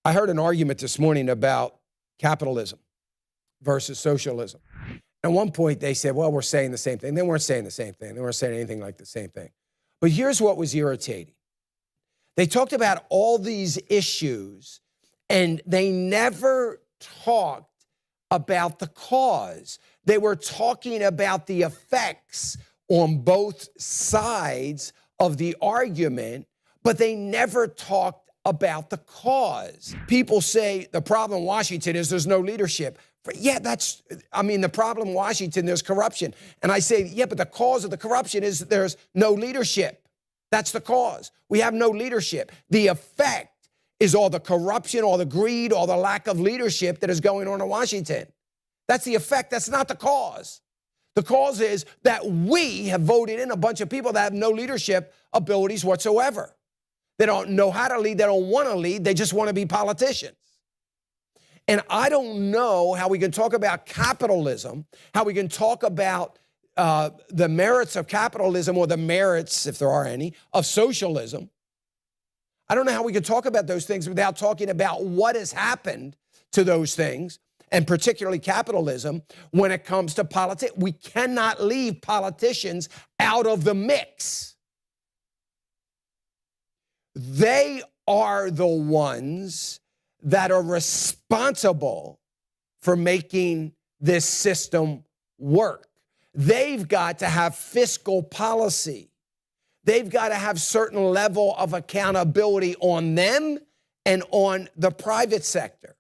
I heard an argument this morning about capitalism versus socialism. At one point, they said, well, we're saying the same thing. They weren't saying the same thing. They weren't saying anything like the same thing. But here's what was irritating. They talked about all these issues, and they never talked about the cause. They were talking about the effects on both sides of the argument, but they never talked about the cause. People say the problem in Washington is there's no leadership. Yeah, the problem in Washington, there's corruption. And I say, yeah, but the cause of the corruption is there's no leadership. That's the cause. We have no leadership. The effect is all the corruption, all the greed, all the lack of leadership that is going on in Washington. That's the effect. That's not the cause. The cause is that we have voted in a bunch of people that have no leadership abilities whatsoever. They don't know how to lead. They don't want to lead. They just want to be politicians. And I don't know how we can talk about capitalism, how we can talk about the merits of capitalism or the merits, if there are any, of socialism. I don't know how we can talk about those things without talking about what has happened to those things, and particularly capitalism, when it comes to politics. We cannot leave politicians out of the mix. They are the ones that are responsible for making this system work. They've got to have fiscal policy. They've got to have certain level of accountability on them and on the private sector.